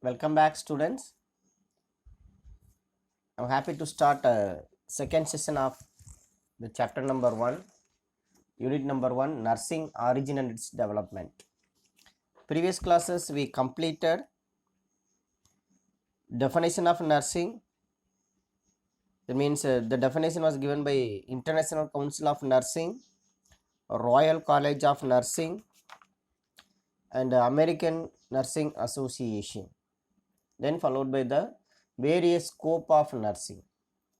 Welcome back, students. I'm happy to start a second session of the chapter number 1, unit number 1, nursing origin and its development. Previous classes we completed definition of nursing. That means the definition was given by International Council of Nursing, Royal College of Nursing, and American Nursing Association. Then followed by the various scope of nursing.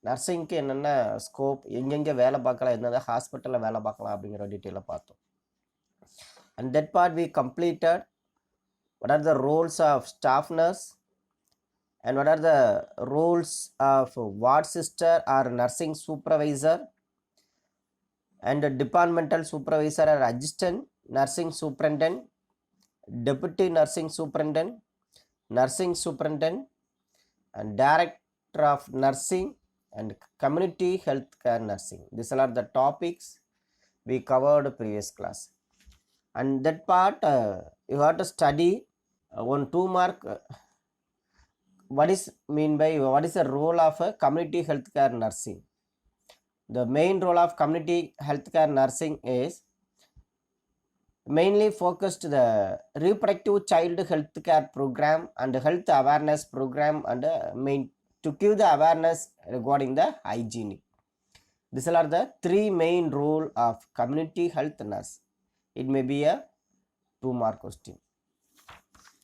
நர்சிங்க்கு என்னென்ன scope, எங்கெங்கே வேலை பார்க்கலாம், என்னென்ன ஹாஸ்பிட்டலில் வேலை பார்க்கலாம் அப்படிங்கிற டீட்டெயிலாக பார்த்தோம். And that part we completed what are the roles of staff nurse and what are the roles of ward sister or nursing supervisor and departmental supervisor or assistant nursing superintendent, deputy nursing superintendent, nursing superintendent and director of nursing and community health care nursing. These are the topics we covered previous class. And that part you have to study one 2 mark. What is the role of a community health care nursing? The main role of community health care nursing is mainly focused the reproductive child health care program and health awareness program and to give the awareness regarding the hygiene. These are the 3 main role of community health nurse. It may be a 2 mark question.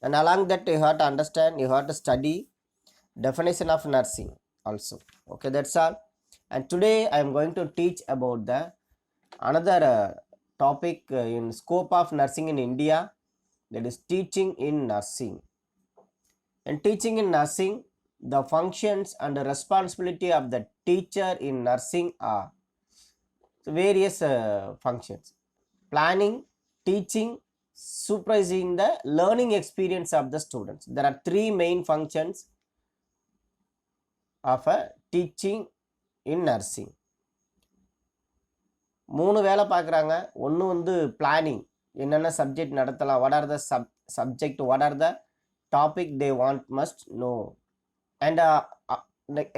And along that you have to understand, you have to study definition of nursing also. Okay, that's all. And today I am going to teach about the another topic in scope of nursing in India, that is teaching in nursing. And teaching in nursing, the functions and the responsibility of the teacher in nursing are various functions: planning, teaching, supervising the learning experience of the students. There are 3 main functions of a teaching in nursing. 3 வேலை பார்க்குறாங்க. ஒன்று வந்து planning, என்னென்ன subject நடத்தலாம், what are the subject, what are the topic they must know. And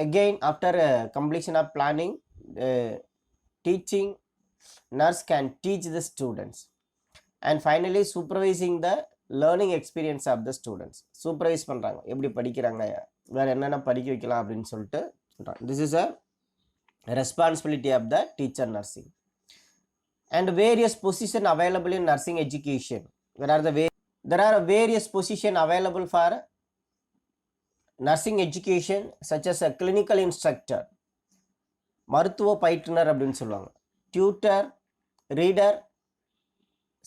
again after completion of planning, teaching nurse can teach the students. And finally supervising the learning experience of the students. Supervise பண்ணுறாங்க, எப்படி படிக்கிறாங்க, வேறு என்னென்ன படிக்க வைக்கலாம் அப்படின்னு சொல்லிட்டு சொல்கிறாங்க. This is a responsibility of the teacher nursing. And various position available in nursing education. There are various position available for nursing education, such as a clinical instructor, மருத்துவ பயிற்றுனர் அப்படின்னு சொல்லுவாங்க, tutor, reader,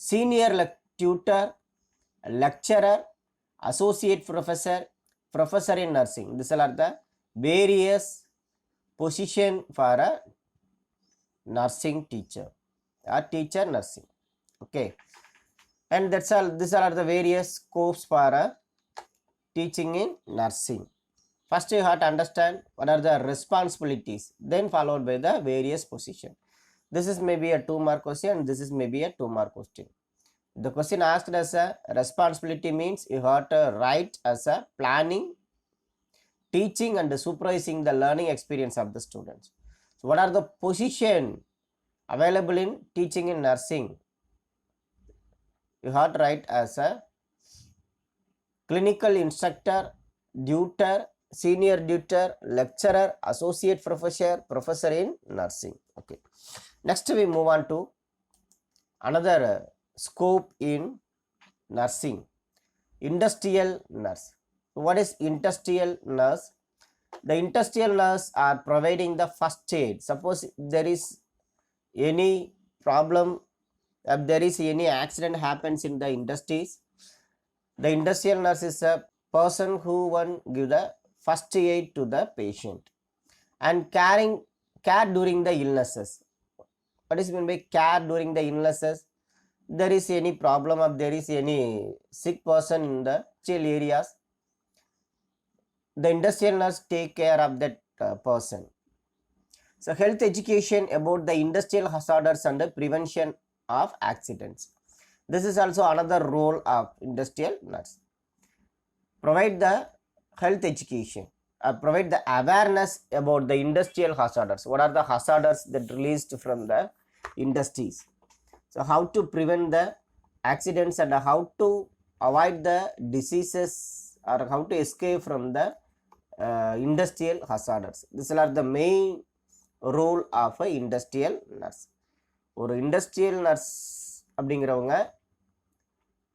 senior tutor, lecturer, associate professor, professor in nursing. These are the various position for a nursing teacher or teacher nursing. Okay, and that's all. These are the various scopes for a teaching in nursing. First you have to understand what are the responsibilities, then followed by the various position. This is maybe a 2 mark question and this is maybe a 2 mark question. The question asked as a responsibility means you have to write as a planning, teaching and supervising the learning experience of the students. So what are the position available in teaching in nursing? You have to write as a clinical instructor, tutor, senior tutor, lecturer, associate professor, professor in nursing. Okay, next we move on to another scope in nursing, industrial nurse. What is industrial nurse? The industrial nurse are providing the first aid. Suppose there is any problem, if there is any accident happens in the industries, the industrial nurse is a person who give the first aid to the patient and care during the illnesses. What is meant by care during the illnesses? There is any problem, if there is any sick person in the industrial areas, the industrial nurse take care of that person. So health education about the industrial hazards and the prevention of accidents. This is also another role of industrial nurse. provide the health education, provide the awareness about the industrial hazards. What are the hazards that released from the industries? So how to prevent the accidents and how to avoid the diseases or how to escape from the industrial hazards. These are the main role of a industrial nurse. ஒரு industrial nurse அப்படிங்கிறவங்க,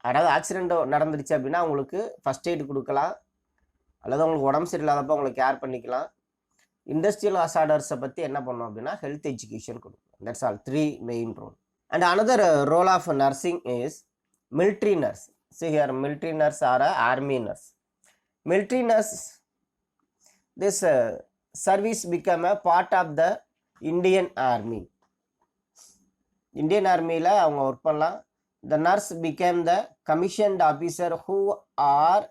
அதாவது accident நடந்துருச்சு அப்படின்னா அவங்களுக்கு first aid கொடுக்கலாம், அல்லது அவங்களுக்கு உடம்பு சரியில்லாதப்போ அவங்களை கேர் பண்ணிக்கலாம். இண்டஸ்ட்ரியல் ஹசார்டர்ஸை பற்றி என்ன பண்ணோம் அப்படின்னா ஹெல்த் எஜுகேஷன் கொடுக்கும். That's all 3 main role. And another role of nursing is military nurse. See here, military nurse or army nurse. Military nurse, this service become a part of the Indian Army. Indian Army la avanga work பண்ணலாம். The nurse became the commissioned officer who are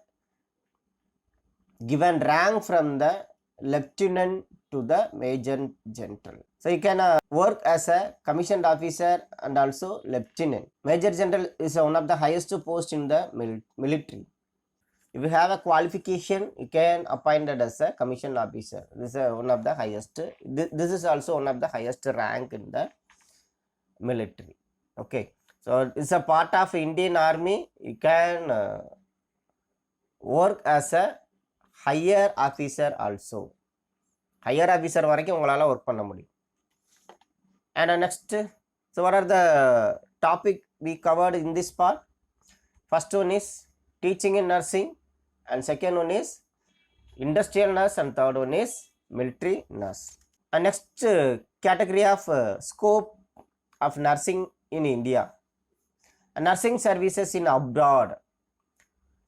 given rank from the lieutenant to the major general. So you can work as a commissioned officer and also lieutenant. Major general is one of the highest post in the military. If you have a qualification, you can appointed as a commissioned officer. This is one of the highest. This is also one of the highest rank in the military. Okay, so it's a part of Indian Army. You can work as a higher officer also. Higher officer வரைக்கும் உங்களால work பண்ண முடியும். And next, so what are the topic we covered in this part? First one is teaching in nursing, and second one is industrial nurse, and third one is military nurse. And next category of scope of nursing in India, and nursing services in abroad.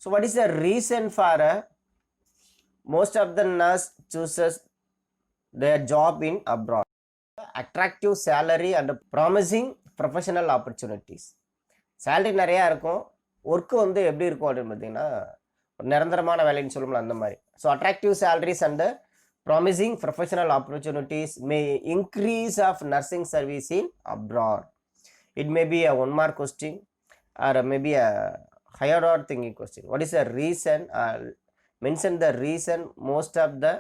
So what is the reason for most of the nurse chooses their job in abroad? Attractive salary and promising professional opportunities. Salary நிறையா இருக்கும், work வந்து எப்படி இருக்கும் அப்படின்னு பார்த்தீங்கன்னா ஒரு நிரந்தரமான வேலைன்னு சொல்லுவோம்ல அந்த மாதிரி. So attractive salaries and promising professional opportunities may increase of nursing service in abroad. It may be a 1 mark question or maybe a higher order thinking question. What is the reason? Mention the reason most of the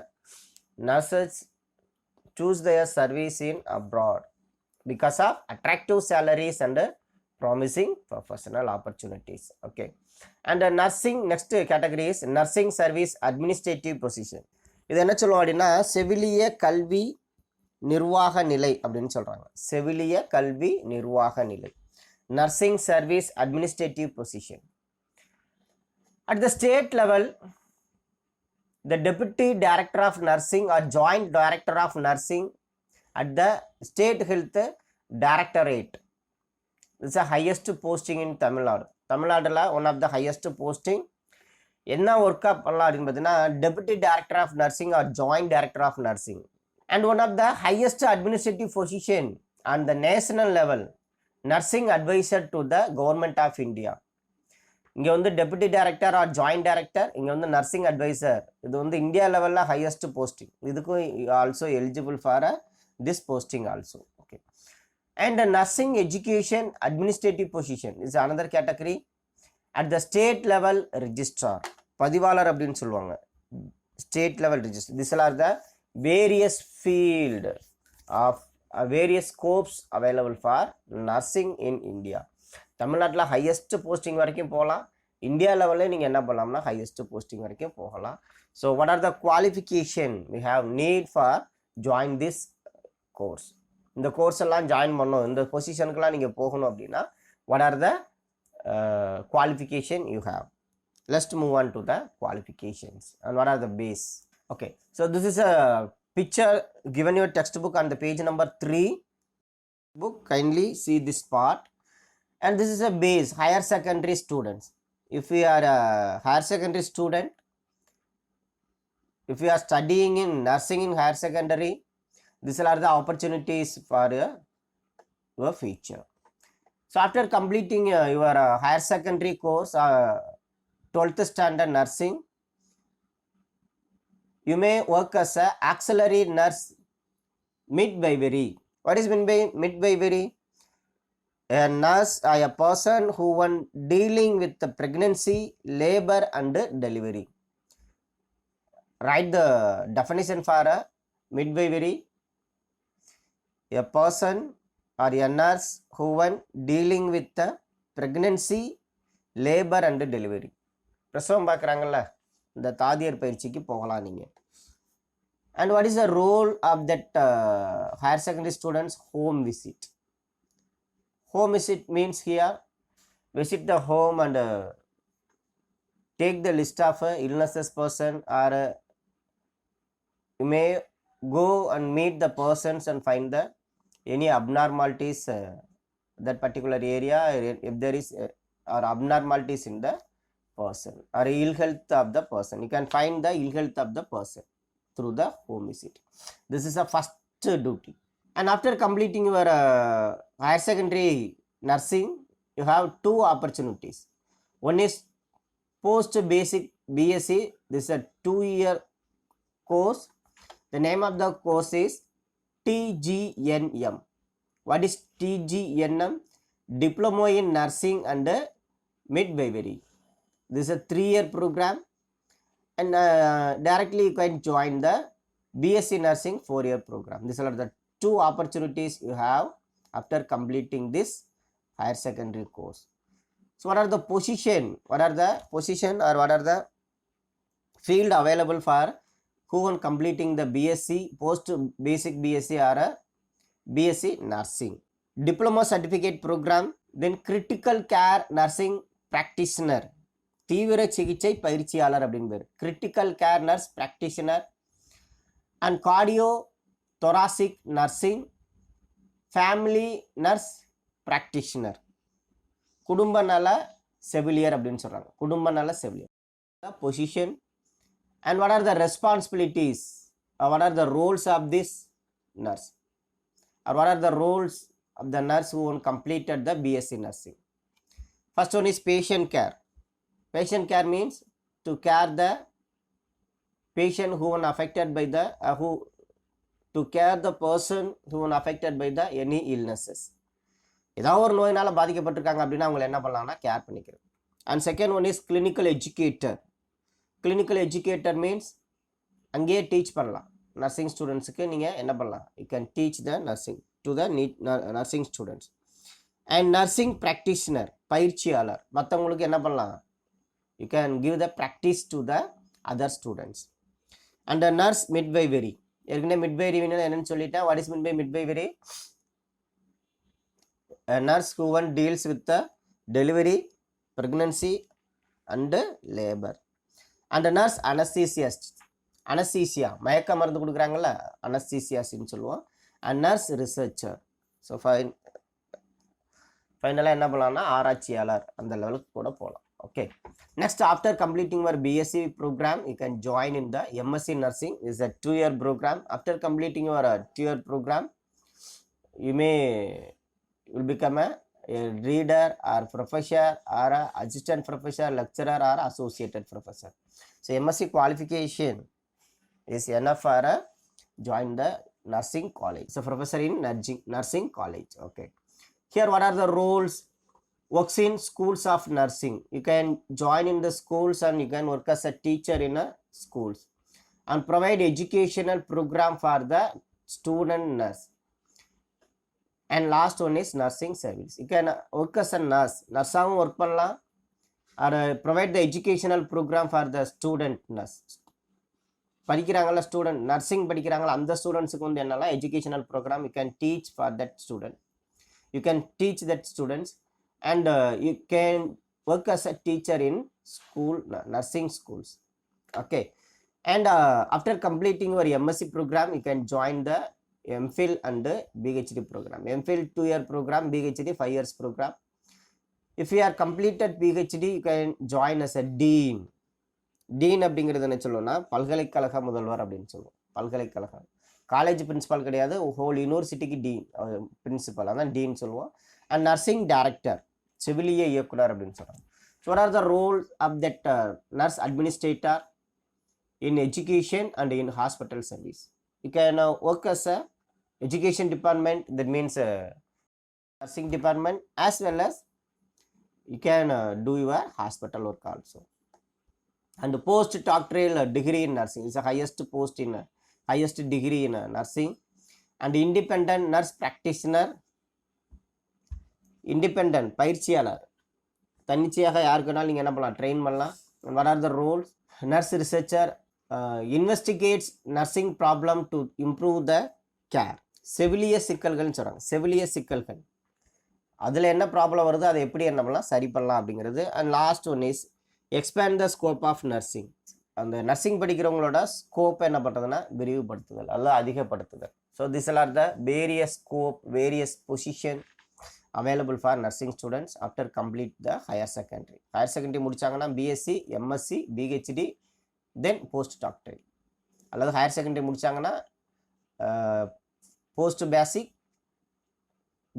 nurses choose their service in abroad. Because of attractive salaries and promising professional opportunities. Okay, and nursing, next category is nursing service administrative position. இது என்ன சொல்லுவோம் அப்படின்னா செவிலிய கல்வி நிர்வாக நிலை அப்படின்னு சொல்றாங்க. செவிலிய கல்வி நிர்வாக நிலை, nursing service administrative position. At the state level, the deputy director of nursing or joint director of nursing at the state health directorate. This is the highest posting in Tamil Nadu. Tamil Nadu la one of the highest posting. என்ன work பண்ணலாம் அப்படின்னு பார்த்தீங்கன்னா deputy director of nursing or joint director of nursing. And one of the highest administrative position on the national level, nursing advisor to the government of India. இங்கே வந்து deputy director or joint director, இங்கே வந்து nursing adviser. இது வந்து India லெவலில் highest posting. இதுக்கும் also eligible for this posting also. Okay, and nursing education administrative position is another category. At the state level registrar, பதிவாளர் அப்படின்னு சொல்லுவாங்க. State level register. This are the various field of various scopes available for nursing in India. தமிழ்நாட்டில் highest posting வரைக்கும் போகலாம், India லெவலில் நீங்கள் என்ன பண்ணலாம்னா ஹையஸ்ட் போஸ்டிங் வரைக்கும் போகலாம். So what are the qualification we have need for join this course? இந்த கோர்ஸ் எல்லாம் ஜாயின் பண்ணணும், இந்த பொசிஷனுக்கெல்லாம் நீங்கள் போகணும் அப்படின்னா what are the qualification you have? Let's move on to the qualifications and what are the base. Okay, so this is a picture given your textbook on the page number 3 book. Kindly see this part. And this is a base, higher secondary students. If you are a higher secondary student, if you are studying in nursing in higher secondary, these are the opportunities for your future. So after completing your higher secondary course, 12th standard nursing, you may work as a auxiliary nurse midwifery. What is meant by midwifery? A nurse or a person who when dealing with the pregnancy, labor and delivery. write the definition for a midwifery. A person or a nurse who one dealing with the pregnancy, labor and delivery. பிரசவம் பார்க்குறாங்கல்ல, இந்த தாதியர் பயிற்சிக்கு போகலாம் நீங்கள். And what is the role of that higher secondary students? Home visit. Home visit means here visit the home and take the list of illnesses person, or you may go and meet the persons and find the any abnormalities that particular area, if there is or abnormalities in the person or ill health of the person. You can find the ill health of the person through the home visit. This is a first duty. And after completing your higher secondary nursing, you have two opportunities. One is post basic BSc. This is a 2-year course. The name of the course is TGNM. What is TGNM? Diploma in Nursing and Midwifery. This is a 3-year program, and directly you can join the BSc Nursing 4-year program. These are the two opportunities you have after completing this higher secondary course. So what are the position? What are the position or what are the field available for who are completing the BSc, post basic BSc or a BSc Nursing? Diploma certificate program, then critical care nursing practitioner, தீவிர சிகிச்சை பயிற்சியாளர் அப்படின்னு பேர், critical care nurse practitioner, and cardio thoracic nursing, family nurse practitioner, குடும்ப நல செவிலியர் அப்படின்னு சொல்றாங்க, குடும்ப நல செவிலியர். Position and what are the responsibilities or what are the roles of this nurse, or what are the roles of the nurse who completed the BSc Nursing? First one is patient care. Patient care means to care the patient who are affected by the to care the person who are affected by the any illnesses. ஏதாவது ஒரு நோயினால பாதிக்கப்பட்டிருக்காங்க அப்படின்னா அவங்களை என்ன பண்ணலாம்னா care பண்ணிக்கிறது. And second one is clinical educator. Clinical educator means அங்கேயே teach பண்ணலாம் நர்சிங் ஸ்டூடெண்ட்ஸுக்கு. நீங்கள் என்ன பண்ணலாம், you can teach the nursing to the nursing students. And nursing practitioner, பயிற்சியாளர், மற்றவங்களுக்கு என்ன பண்ணலாம், you can give the practice to the other students. And the nurse midwifery, ஏற்கனவே midwifery என்னன்னு சொல்லிட்டேன். What is meant by midwifery? A nurse who one deals with the delivery, pregnancy and labor. And the nurse anesthesiast, anesthesia மயக்க மருந்து கொடுக்குறாங்கல்ல, anesthesiastன்னு சொல்லுவோம். And nurse researcher. So ஃபைனலாக என்ன பண்ணலாம்னா ஆராய்ச்சியாளர் அந்த லெவலுக்கு கூட போகலாம். Okay, next after completing your BSc program, you can join in the MSc Nursing. Is a 2-year program. After completing your 2-year program, you will become a reader or professor or a assistant professor, lecturer or associated professor. So MSc qualification is enough for join the nursing college. So professor in nursing college. Okay, here what are the roles? Works in schools of nursing. You can join in the schools and you can work as a teacher in a schools and provide educational program for the student nurse. And last one is nursing service. You can work as a nurse, nurse-ஆவும் work பண்ணலாம், or provide the educational program for the student nurse. படிக்கிறாங்களா student, நர்சிங் படிக்கிறாங்களா அந்த ஸ்டூடெண்ட்ஸுக்கு வந்து என்னெல்லாம் educational programme you can teach for that student. You can teach that students. And you can work as a teacher in school, nursing schools. Okay, and after completing your MSc program, you can join the MPhil and PhD program. MPhil 2-year program, PhD 5 years program. If you are completed PhD, you can join as a dean. Dean அப்படிங்கிறது என்ன சொல்லுவோம்னா பல்கலைக்கழக முதல்வர் அப்படின்னு சொல்லுவோம். பல்கலைக்கழகம் college principal கிடையாது, whole யூனிவர்சிட்டிக்கு டீன் பிரின்சிபல், அதான் டீன் சொல்லுவோம். அண்ட் நர்சிங் டைரக்டர், செவிலிய இயக்குனர் அப்படின்னு சொல்கிறாங்க. So what are the role of that nurse administrator in education and in hospital service? You can work as a education department, that means nursing department, as well as you can do your hospital work also. and postdoctoral degree in nursing is the highest degree in nursing. And independent nurse practitioner, independent பயிற்சியாளர், தன்னிச்சையாக யாருக்கு வேணாலும் நீங்கள் என்ன பண்ணலாம், train பண்ணலாம். what are the roles? Nurse researcher investigates nursing problem to improve the care. செவிலிய சிக்கல்கள்னு சொல்கிறாங்க. செவிலிய சிக்கல்கள், அதில் என்ன ப்ராப்ளம் வருது, அதை எப்படி என்ன பண்ணலாம், சரி பண்ணலாம் அப்படிங்கிறது. And last one is expand the scope of nursing. அந்த நர்சிங் படிக்கிறவங்களோட ஸ்கோப்பை என்ன பண்ணுறதுன்னா விரிவுபடுத்துதல் அல்லது அதிகப்படுத்துதல். So this are the various scope, various position available for nursing students after complete the higher secondary. Higher secondary முடிச்சாங்கன்னா BSc, MSc, PhD, then post doctorate. அல்லது higher secondary முடிச்சாங்கன்னா post basic,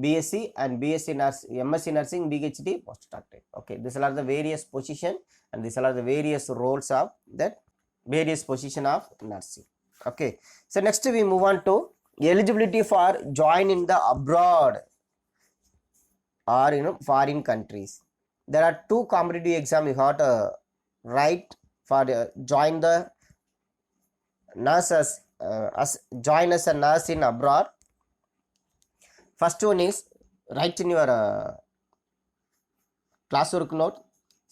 BSc and BSc nursing, MSc nursing, PhD, post doctorate. Okay, these are the various position and these are the various roles of that various position of nursing. Okay, so next we move on to eligibility for join in the abroad or foreign countries. There are two competitive exams you have to write for join the nurses join as a nurse in abroad. First one is write in your classwork note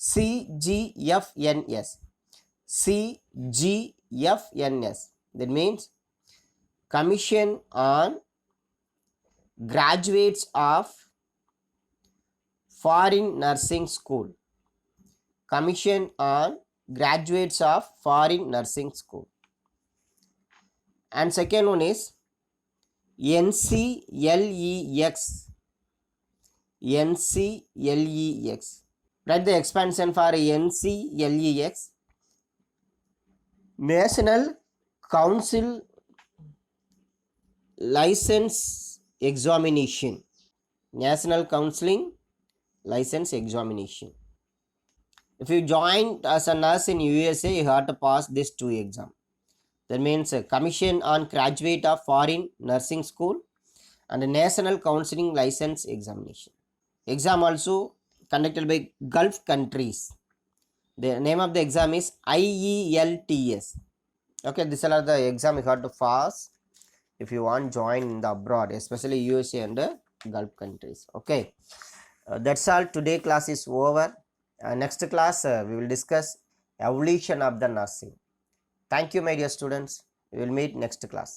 CGFNS. CGFNS, that means Commission on Graduates of Foreign Nursing School. Commission on Graduates of Foreign Nursing School. And second one is NCLEX. NCLEX. Write the expansion for NCLEX. National Council License Examination. National Counseling License Examination. If you join as a nurse in USA, you have to pass this two exams. That means Commission on Graduate of Foreign Nursing School and National Counseling License Examination. Exam also conducted by Gulf countries. The name of the exam is IELTS. Okay, these are the exam you have to pass if you want to join in the abroad, especially USA and Gulf countries. Okay. That's all. Today class is over. Next class we will discuss evolution of the nursing. Thank you my dear students. We will meet next class.